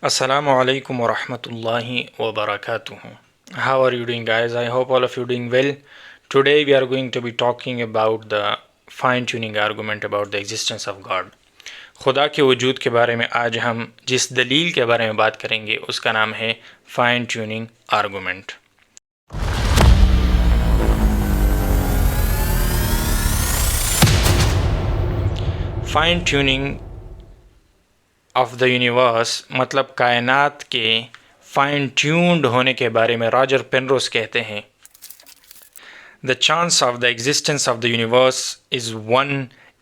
Assalamu alaikum wa rahmatullahi wa barakatuh. How are you doing, guys? I hope all of you doing well. Today we are going to be talking about the fine-tuning argument about the existence of God. خدا کے وجود کے بارے میں آج ہم جس دلیل کے بارے میں بات کریں گے اس کا نام ہے fine tuning argument. Fine tuning of the universe مطلب کائنات کے فائن ٹیونڈ ہونے کے بارے میں راجر پینروس کہتے ہیں The chance of the existence of the universe is 1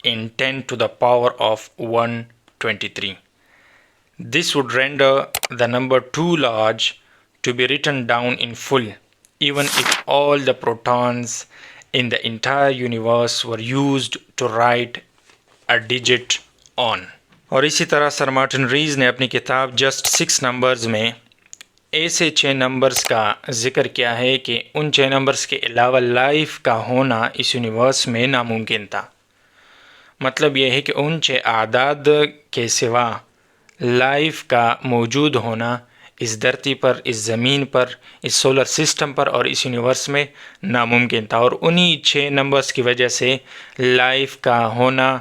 in 10 to the power of 123. This would render the number too large to be written down in full, even if all the protons in the entire universe were used to write a digit on. اور اسی طرح سر Martin raise نے اپنی کتاب just 6 numbers میں ایسے 6 numbers کا ذکر کیا ہے کہ ان 6 نمبرز کے علاوہ لائف کا ہونا اس یونیورس میں ناممکن تھا. مطلب یہ ہے کہ ان 6 اعداد کے سوا لائف کا موجود ہونا اس دھرتی پر، اس زمین پر، اس سولر سسٹم پر اور اس یونیورس میں ناممکن تھا، اور انہی 6 نمبرز کی وجہ سے لائف کا ہونا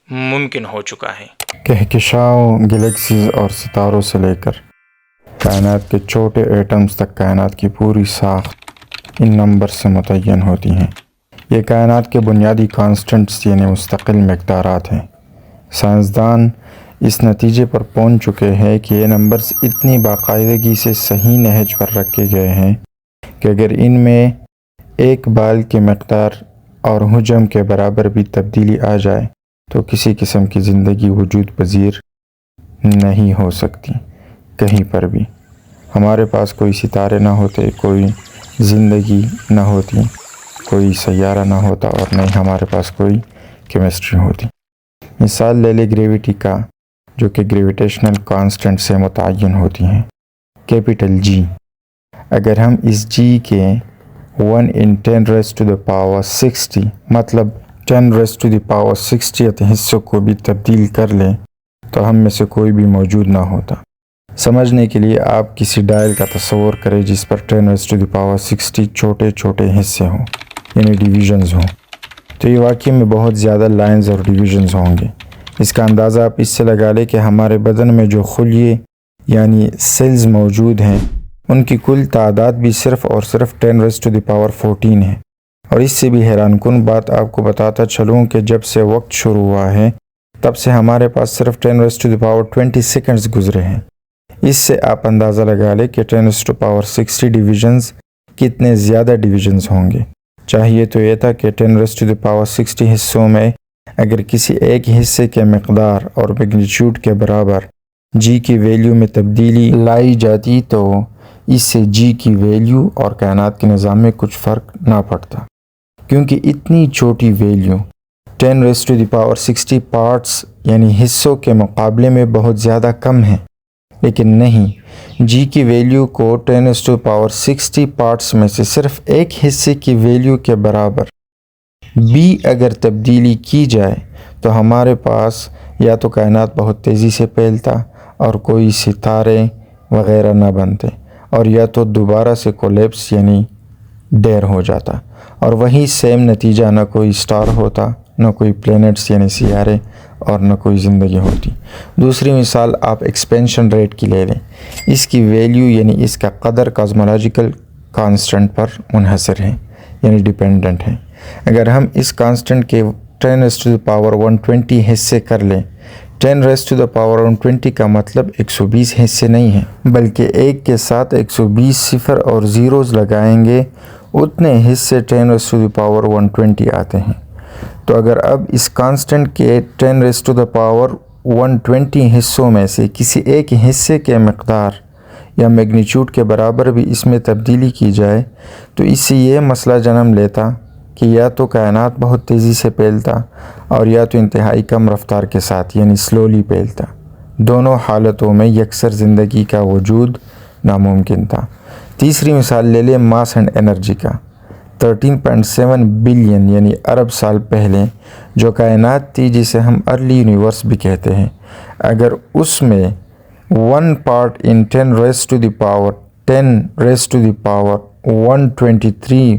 ممکن ہو چکا ہے. کہکشاؤں، گلیکسیز اور ستاروں سے لے کر کائنات کے چھوٹے ایٹمز تک کائنات کی پوری ساخت ان نمبر سے متعین ہوتی ہیں. یہ کائنات کے بنیادی کانسٹنٹس یعنی مستقل مقدارات ہیں. سائنسدان اس نتیجے پر پہنچ چکے ہیں کہ یہ نمبرز اتنی باقاعدگی سے صحیح نہج پر رکھے گئے ہیں کہ اگر ان میں ایک بال کی مقدار اور حجم کے برابر بھی تبدیلی آ جائے تو کسی قسم کی زندگی وجود پذیر نہیں ہو سکتی کہیں پر بھی. ہمارے پاس کوئی ستارے نہ ہوتے، کوئی زندگی نہ ہوتی، کوئی سیارہ نہ ہوتا اور نہ ہی ہمارے پاس کوئی کیمسٹری ہوتی. مثال لے لے گریویٹی کا، جو کہ گریویٹیشنل کانسٹنٹ سے متعین ہوتی ہیں، کیپٹل جی. اگر ہم اس جی کے 1 in 10 raised to the power 60 مطلب 10 raised to the power 60th حصوں کو بھی تبدیل کر لیں تو ہم میں سے کوئی بھی موجود نہ ہوتا. سمجھنے کے لیے آپ کسی ڈائل کا تصور کریں جس پر 10 raised to the power 60 چھوٹے چھوٹے حصے ہوں یعنی ڈیویژنز ہوں، تو یہ واقعی میں بہت زیادہ لائنز اور ڈیویژنز ہوں گے. اس کا اندازہ آپ اس سے لگا لیں کہ ہمارے بدن میں جو خلیے یعنی سیلز موجود ہیں ان کی کل تعداد بھی صرف اور صرف 10 raised to the power 14 ہے. اور اس سے بھی حیران کن بات آپ کو بتاتا چلوں کہ جب سے وقت شروع ہوا ہے تب سے ہمارے پاس صرف 10 raised to the power 20 seconds گزرے ہیں. اس سے آپ اندازہ لگا لیں کہ 10 raised to the power 60 ڈیویژنز کتنے زیادہ ڈیویژنز ہوں گے. چاہیے تو یہ تھا کہ 10 raised to the power 60 حصوں میں اگر کسی ایک حصے کے مقدار اور میگنیچیوڈ کے برابر جی کی ویلیو میں تبدیلی لائی جاتی تو اس سے جی کی ویلیو اور کائنات کے نظام میں کچھ فرق نہ پڑتا، کیونکہ اتنی چھوٹی value 10 raised to the power 60 parts یعنی حصوں کے مقابلے میں بہت زیادہ کم ہے. لیکن نہیں، جی کی ویلیو کو 10 raised to the power 60 parts میں سے صرف ایک حصے کی ویلیو کے برابر بھی اگر تبدیلی کی جائے تو ہمارے پاس یا تو کائنات بہت تیزی سے پھیلتا اور کوئی ستارے وغیرہ نہ بنتے، اور یا تو دوبارہ سے کولیپس یعنی ڈیر ہو جاتا، اور وہی سیم نتیجہ، نہ کوئی سٹار ہوتا، نہ کوئی پلینٹس یعنی سیارے، اور نہ کوئی زندگی ہوتی. دوسری مثال آپ ایکسپینشن ریٹ کی لے لیں. اس کی ویلیو یعنی اس کا قدر کازمولوجیکل کانسٹنٹ پر منحصر ہے یعنی ڈیپینڈنٹ ہے. اگر ہم اس کانسٹنٹ کے 10 raised to the power 120 حصے کر لیں، 10 raised to the power 120 کا مطلب 120 حصے نہیں ہیں، بلکہ ایک کے ساتھ 120 صفر اور زیروز لگائیں گے اتنے حصے 10 raised to the power 120 آتے ہیں. تو اگر اب اس کانسٹنٹ کے 10 raised to the power 120 حصوں میں سے کسی ایک حصے کے مقدار یا میگنیچیوڈ کے برابر بھی اس میں تبدیلی کی جائے تو اس سے یہ مسئلہ جنم لیتا کہ یا تو کائنات بہت تیزی سے پھیلتا اور یا تو انتہائی کم رفتار کے ساتھ یعنی سلولی پھیلتا. دونوں حالتوں میں یکسر زندگی کا وجود ناممکن تھا. تیسری مثال لے لیں ماس اینڈ انرجی کا. 13.7 بلین یعنی ارب سال پہلے جو کائنات تھی جسے ہم ارلی یونیورس بھی کہتے ہیں، اگر اس میں 1 part in 10 raised to the power 123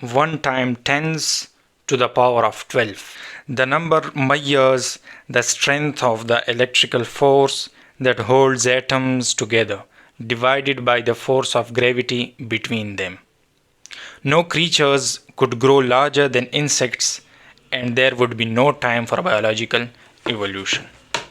1 times 10 to the power of 12. The number measures the strength of the electrical force that holds atoms together, divided by the force of gravity between them. No creatures could grow larger than insects, and there would be no time for biological evolution.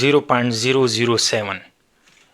0.007।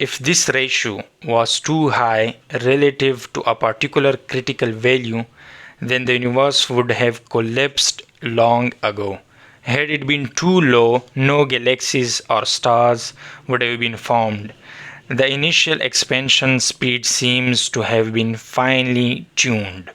If this ratio was too high relative to a particular critical value, then the universe would have collapsed long ago. Had it been too low, no galaxies or stars would have been formed. The initial expansion speed seems to have been finely tuned.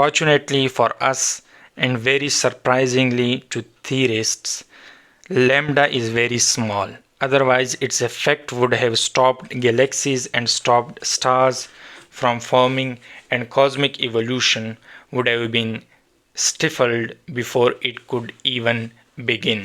Fortunately for us and very surprisingly to theorists, lambda is very small. Otherwise, its effect would have stopped galaxies and stopped stars from forming, and cosmic evolution would have been stifled before it could even begin.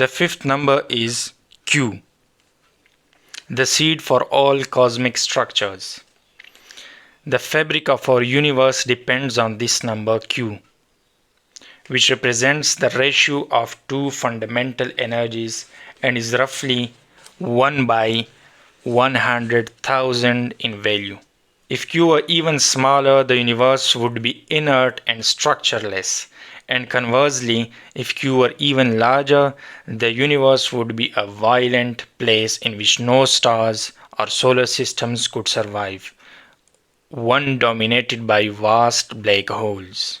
the fifth number is Q, the seed for all cosmic structures. The fabric of our universe depends on this number Q, which represents the ratio of two fundamental energies and is roughly 1 by 100,000 in value. If Q were even smaller, the universe would be inert and structureless. And conversely, if Q were even larger, the universe would be a violent place in which no stars or solar systems could survive, one dominated by vast black holes.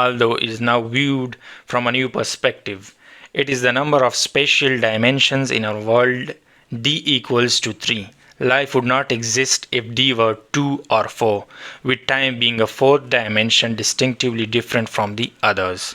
although it is now viewed from a new perspective. It is the number of spatial dimensions in our world. D equals to 3. Life would not exist if D were 2 or 4, with time being a fourth dimension distinctively different from the others.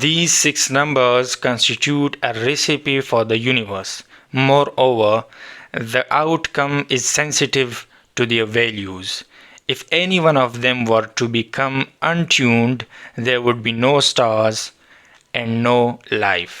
These 6 numbers constitute a recipe for the universe. Moreover, the outcome is sensitive to their values. If any one of them were to become untuned, there would be no stars and no life.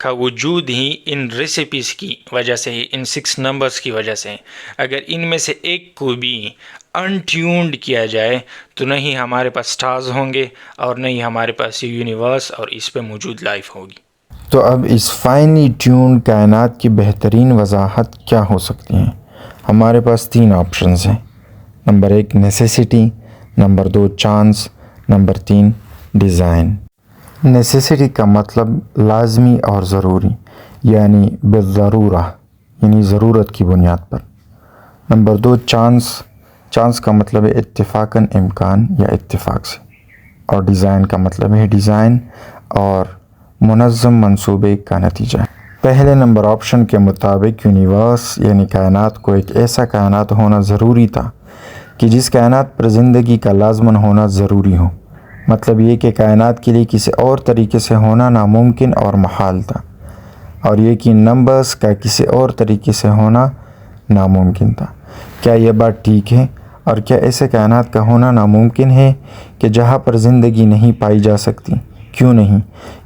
کا وجود ہی ان recipes کی وجہ سے ہی، ان 6 numbers کی وجہ سے، اگر ان میں سے ایک کو بھی انٹیونڈ کیا جائے تو نہیں ہمارے پاس سٹارز ہوں گے اور نہیں ہمارے پاس یہ یونیورس اور اس پہ موجود لائف ہوگی۔ تو اب اس فائنلی ٹیونڈ کائنات کی بہترین وضاحت کیا ہو سکتی ہیں؟ ہمارے پاس 3 آپشنز ہیں۔ Number 1 necessity, number 2 chance, number 3 design. Necessity کا مطلب لازمی اور ضروری، یعنی بالضرورہ، یعنی ضرورت کی بنیاد پر۔ نمبر 2 چانس، چانس کا مطلب ہے اتفاقاً، امکان یا اتفاق سے۔ اور ڈیزائن کا مطلب ہے ڈیزائن اور منظم منصوبے کا نتیجہ۔ پہلے نمبر آپشن کے مطابق یونیورس یعنی کائنات کو ایک ایسا کائنات ہونا ضروری تھا کہ جس کائنات پر زندگی کا لازماً ہونا ضروری ہو۔ مطلب یہ کہ کائنات کے لیے کسی اور طریقے سے ہونا ناممکن اور محال تھا، اور یہ کہ نمبرز کا کسی اور طریقے سے ہونا ناممکن تھا۔ کیا یہ بات ٹھیک ہے؟ اور کیا ایسے کائنات کا ہونا ناممکن ہے کہ جہاں پر زندگی نہیں پائی جا سکتی؟ کیوں نہیں؟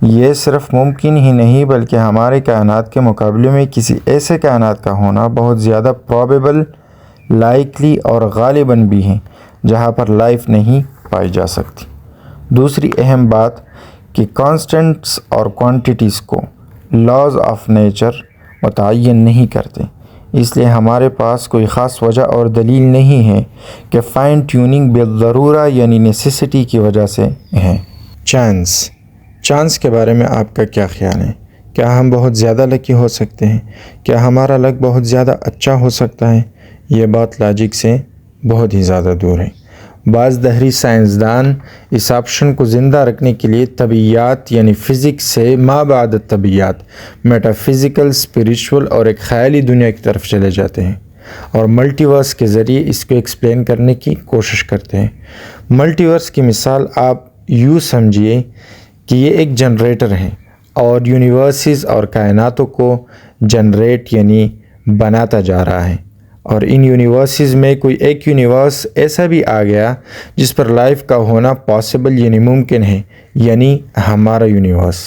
یہ صرف ممکن ہی نہیں بلکہ ہمارے کائنات کے مقابلے میں کسی ایسے کائنات کا ہونا بہت زیادہ پرابیبل، لائکلی اور غالباً بھی ہے جہاں پر لائف نہیں پائی جا سکتی۔ دوسری اہم بات کہ کانسٹنٹس اور کوانٹیٹیز کو لاز آف نیچر متعین نہیں کرتے، اس لیے ہمارے پاس کوئی خاص وجہ اور دلیل نہیں ہے کہ فائن ٹیوننگ بالضرورہ یعنی نیسیسٹی کی وجہ سے ہے۔ چانس کے بارے میں آپ کا کیا خیال ہے؟ کیا ہم بہت زیادہ لکی ہو سکتے ہیں؟ کیا ہمارا لک بہت زیادہ اچھا ہو سکتا ہے؟ یہ بات لاجک سے بہت ہی زیادہ دور ہے۔ بعض دہری سائنسدان اس آپشن کو زندہ رکھنے کے لیے طبیعیات یعنی فزکس سے ما بعد طبیعیات، میٹا فزیکل، اسپریچول اور ایک خیالی دنیا کی طرف چلے جاتے ہیں اور ملٹی ورس کے ذریعے اس کو ایکسپلین کرنے کی کوشش کرتے ہیں۔ ملٹی ورس کی مثال آپ یوں سمجھیے کہ یہ ایک جنریٹر ہے اور یونیورسز اور کائناتوں کو جنریٹ یعنی بناتا جا رہا ہے، اور ان یونیورسز میں کوئی ایک یونیورس ایسا بھی آ گیا جس پر لائف کا ہونا پاسبل یعنی ممکن ہے، یعنی ہمارا یونیورس۔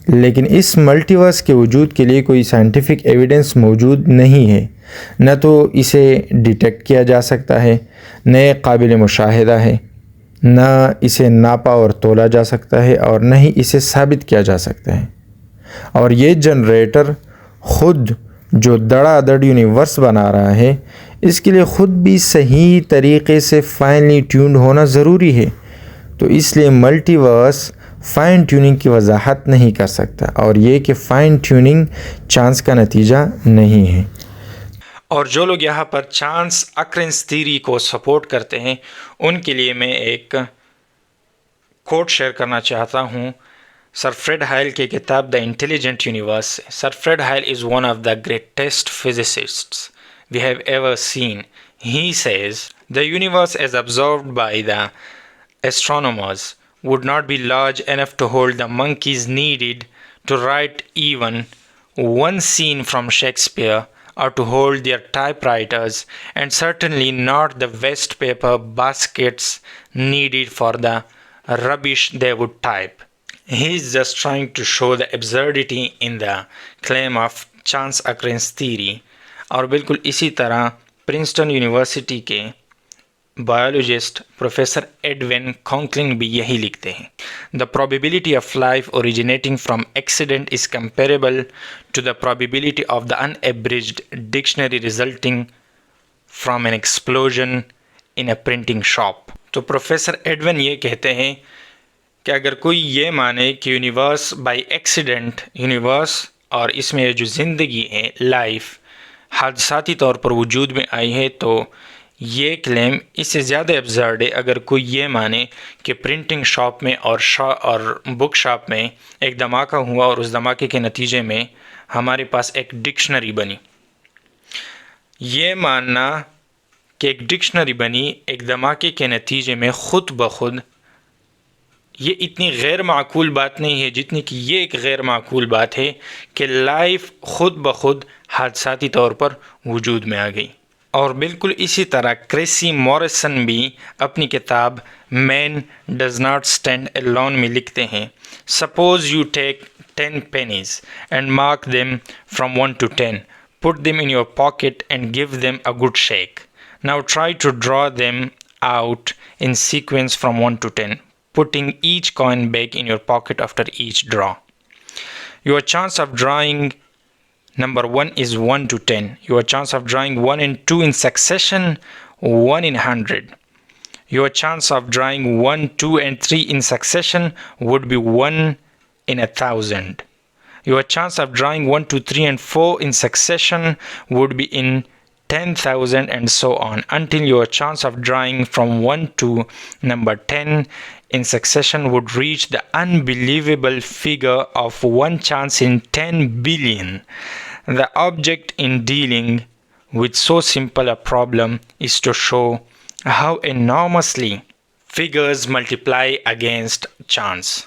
لیکن اس ملٹی ورس کے وجود کے لیے کوئی سائنٹیفک ایویڈنس موجود نہیں ہے، نہ تو اسے ڈیٹیکٹ کیا جا سکتا ہے، نہ قابل مشاہدہ ہے، نہ اسے ناپا اور تولا جا سکتا ہے، اور نہ ہی اسے ثابت کیا جا سکتا ہے۔ اور یہ جنریٹر خود جو دڑا دڑ یونیورس بنا رہا ہے، اس کے لیے خود بھی صحیح طریقے سے فائنلی ٹیونڈ ہونا ضروری ہے۔ تو اس لیے ملٹی ورس فائن ٹیوننگ کی وضاحت نہیں کر سکتا، اور یہ کہ فائن ٹیوننگ چانس کا نتیجہ نہیں ہے۔ اور جو لوگ یہاں پر چانس اکرنس تھیوری کو سپورٹ کرتے ہیں، ان کے لیے میں ایک کوٹ شیئر کرنا چاہتا ہوں سر فریڈ ہائل کی کتاب دا انٹیلیجنٹ یونیورس سے۔ Sir Fred Hoyle is one of the greatest physicists we have ever seen. He says the universe as observed by the astronomers would not be large enough to hold the monkeys needed to write even one scene from Shakespeare, or to hold their typewriters, and certainly not the waste paper baskets needed for the rubbish they would type. He is just trying to show the absurdity in the claim of chance occurrence theory. اور بالکل اسی طرح Princeton university کے biologist professor Edwin کانکلنگ بھی یہی لکھتے ہیں۔ The probability of life originating from accident is comparable to the probability of the unabridged dictionary resulting from an explosion in a printing shop. تو پروفیسر ایڈون یہ کہتے ہیں کہ اگر کوئی یہ مانے کہ یونیورس بائی ایکسیڈنٹ یونیورس اور اس میں جو زندگی ہے، لائف، حادثاتی طور پر وجود میں آئی ہے، تو یہ کلیم اس سے زیادہ ابزرڈ ہے اگر کوئی یہ مانے کہ پرنٹنگ شاپ میں اور بک شاپ میں ایک دھماکہ ہوا اور اس دھماکے کے نتیجے میں ہمارے پاس ایک ڈکشنری بنی۔ یہ ماننا کہ ایک ڈکشنری بنی ایک دھماکے کے نتیجے میں خود بخود، یہ اتنی غیر معقول بات نہیں ہے جتنی کہ یہ ایک غیر معقول بات ہے کہ لائف خود بخود حادثاتی طور پر وجود میں آ گئی۔ اور بالکل اسی طرح کریسی موریسن بھی اپنی کتاب man does not stand alone میں لکھتے ہیں Suppose you take 10 pennies and mark them from 1 to 10. Put them in your pocket and give them a good shake. Now try to draw them out in sequence from 1 to 10, putting each coin back in your pocket after each draw. Your chance of drawing number 1 is 1 to 10. Your chance of drawing 1 and 2 in succession, 1 in 100. Your chance of drawing 1, 2 and 3 in succession would be 1 in 1,000. Your chance of drawing 1, 2, 3 and 4 in succession would be in 10,000 and so on until your chance of drawing from 1 to number 10 in succession would reach the unbelievable figure of 1 chance in 10 billion. The object in dealing with so simple a problem is to show how enormously figures multiply against chance.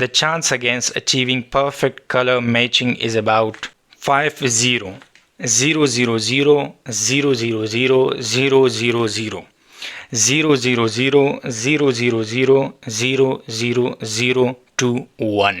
The chance against achieving perfect color matching is about 5 0 0 0 0 0 0 0 0 0 0 0 0 0 0 0 0 0 0 0 2 1.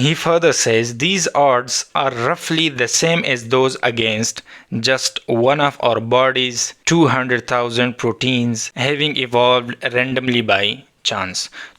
He further says these odds are roughly the same as those against just one of our body's 200,000 proteins having evolved randomly by chance.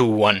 2 1.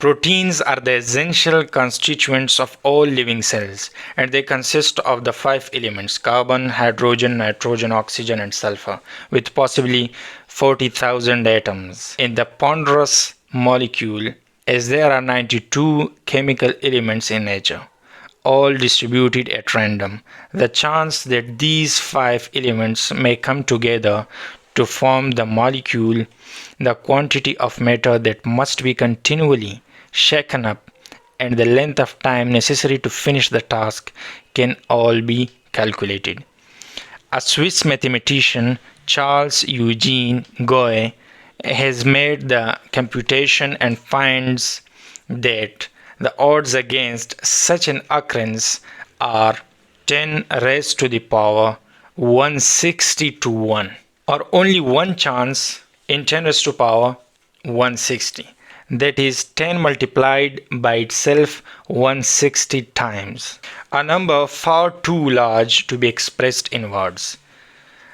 Proteins are the essential constituents of all living cells and they consist of the 5 elements carbon, hydrogen, nitrogen, oxygen and sulfur with possibly 40,000 atoms in the ponderous molecule, as there are 92 chemical elements in nature, all distributed at random. The chance that these 5 elements may come together to form the molecule, the quantity of matter that must be continually shaken up, and the length of time necessary to finish the task can all be calculated. A Swiss mathematician, Charles Eugene Goye, has made the computation and finds that the odds against such an occurrence are 10 raised to the power 160 to 1, or only one chance in 10 raised to power 160. That is 10 multiplied by itself 160 times, a number far too large to be expressed in words.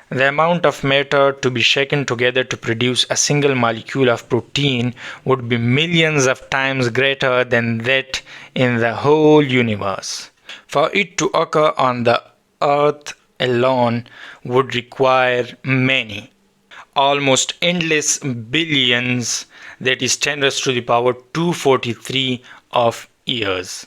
The amount of matter to be shaken together to produce a single molecule of protein would be millions of times greater than that in the whole universe. For it to occur on the earth alone would require many, almost endless billions, that is 10 raised to the power 243 of years.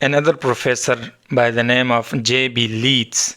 Another professor by the name of J.B. Leeds,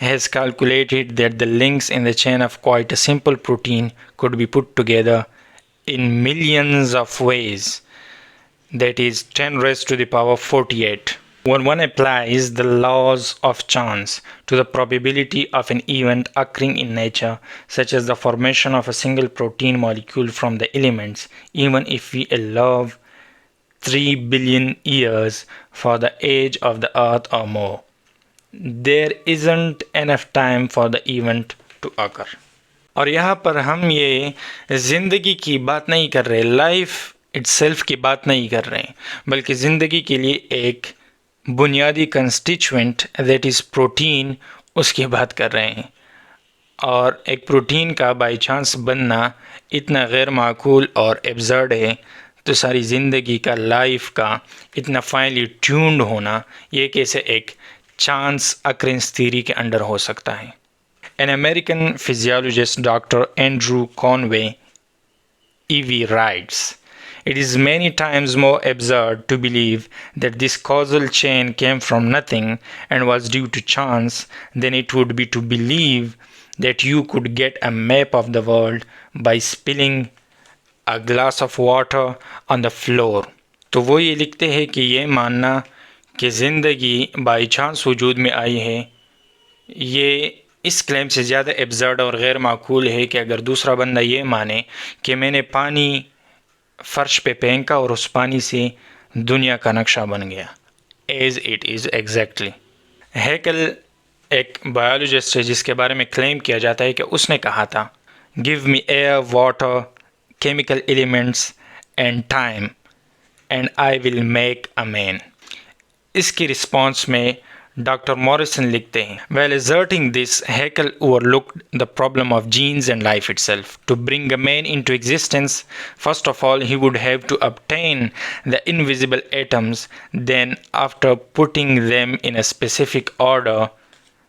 has calculated that the links in the chain of quite a simple protein could be put together in millions of ways, that is 10 raised to the power 48. When one applies the laws of chance to the probability of an event occurring in nature, such as the formation of a single protein molecule from the elements, even if we allow 3 billion years for the age of the earth or more, there isn't enough time for the event to occur. اور یہاں پر ہم یہ زندگی کی بات نہیں کر رہے، لائف اٹسیلف کی بات نہیں کر رہے ہیں، بلکہ زندگی کے لیے ایک بنیادی کنسٹیچوئنٹ دیٹ از پروٹین، اس کی بات کر رہے ہیں. اور ایک پروٹین کا بائی چانس بننا اتنا غیر معقول اور ایبزرڈ ہے، تو ساری زندگی کا، لائف کا اتنا فائنلی ٹیونڈ ہونا یہ کیسے ایک چانس اکرنس تھیوری کے انڈر ہو سکتا ہے. An American physiologist, Dr. Andrew Conway, E.V. writes, "It is many times more absurd to believe that this causal chain came from nothing and was due to chance than it would be to believe that you could get a map of the world by spilling a glass of water on the floor." تو وہ یہ لکھتے ہیں کہ یہ ماننا کہ زندگی بائی چانس وجود میں آئی ہے، یہ اس کلیم سے زیادہ ایبزرڈ اور غیر معقول ہے کہ اگر دوسرا بندہ یہ مانے کہ میں نے پانی فرش پہ پھینکا اور اس پانی سے دنیا کا نقشہ بن گیا، ایز اٹ از ایگزیکٹلی. ہیکل ایک بایولوجسٹ ہے جس کے بارے میں کلیم کیا جاتا ہے کہ اس نے کہا تھا، give me air, water, chemical elements and time and I will make a man. اس کی رسپانس میں ڈاکٹر موریسن لکھتے ہیں، while asserting this, Haeckel overlooked the problem of genes and life itself. To bring a man into existence, first of all, he would have to obtain the invisible atoms. Then, after putting them in a specific order,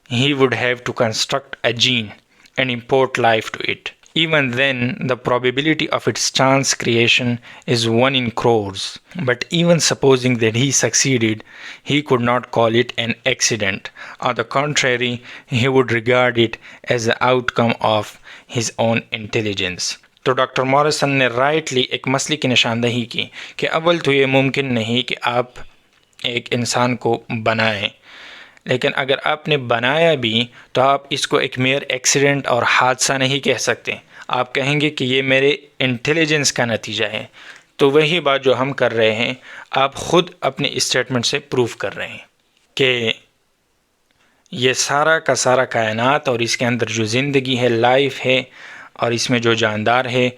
he would have to construct a gene and import life to it. Even then, the probability of its chance creation is 1 in crores. But even supposing that he succeeded, he could not call it an accident. On the contrary, he would regard it as the outcome of his own intelligence. تو doctor Morrison نے rightly ایک مسئلے کی نشاندہی کی کہ اول تو یہ ممکن نہیں کہ آپ ایک انسان کو بنائیں، لیکن اگر آپ نے بنایا بھی تو آپ اس کو ایک میئر ایکسیڈنٹ اور حادثہ نہیں کہہ سکتے، آپ کہیں گے کہ یہ میرے انٹیلیجنس کا نتیجہ ہے. تو وہی بات جو ہم کر رہے ہیں آپ خود اپنی اسٹیٹمنٹ سے پروف کر رہے ہیں کہ یہ سارا کا سارا کائنات اور اس کے اندر جو زندگی ہے، لائف ہے، اور اس میں جو جاندار ہے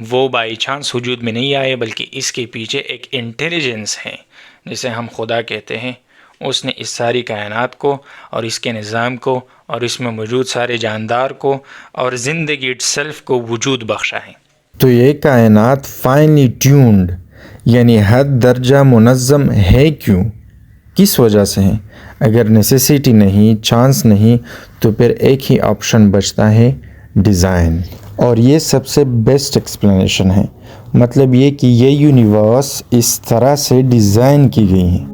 وہ بائی چانس وجود میں نہیں آئے، بلکہ اس کے پیچھے ایک انٹیلیجنس ہے جسے ہم خدا کہتے ہیں. اس نے اس ساری کائنات کو اور اس کے نظام کو اور اس میں موجود سارے جاندار کو اور زندگی اٹسیلف کو وجود بخشا ہے. تو یہ کائنات فائنلی ٹیونڈ یعنی حد درجہ منظم ہے کیوں؟ کس وجہ سے ہیں؟ اگر نیسیسٹی نہیں، چانس نہیں، تو پھر ایک ہی آپشن بچتا ہے، ڈیزائن. اور یہ سب سے بیسٹ ایکسپلینیشن ہے. مطلب یہ کہ یہ یونیورس اس طرح سے ڈیزائن کی گئی ہیں.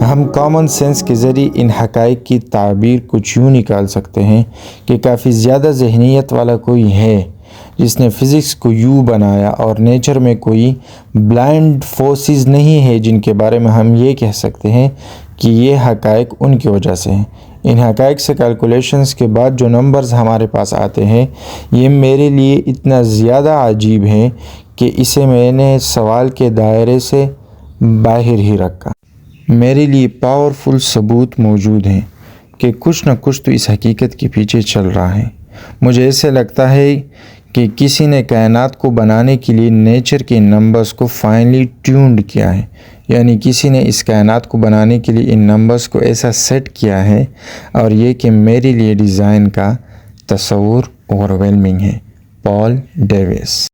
ہم کامن سینس کے ذریعے ان حقائق کی تعبیر کچھ یوں نکال سکتے ہیں کہ کافی زیادہ ذہنیت والا کوئی ہے جس نے فزکس کو یوں بنایا، اور نیچر میں کوئی بلائنڈ فورسز نہیں ہے جن کے بارے میں ہم یہ کہہ سکتے ہیں کہ یہ حقائق ان کی وجہ سے ہیں. ان حقائق سے کیلکولیشنز کے بعد جو نمبرز ہمارے پاس آتے ہیں یہ میرے لیے اتنا زیادہ عجیب ہیں کہ اسے میں نے سوال کے دائرے سے باہر ہی رکھا. میرے لیے پاورفل ثبوت موجود ہیں کہ کچھ نہ کچھ تو اس حقیقت کے پیچھے چل رہا ہے. مجھے ایسے لگتا ہے کہ کسی نے کائنات کو بنانے کے لیے نیچر کے نمبرز کو فائنلی ٹیونڈ کیا ہے، یعنی کسی نے اس کائنات کو بنانے کے لیے ان نمبرز کو ایسا سیٹ کیا ہے، اور یہ کہ میرے لیے ڈیزائن کا تصور اوور ویلمنگ ہے. پال ڈیوس.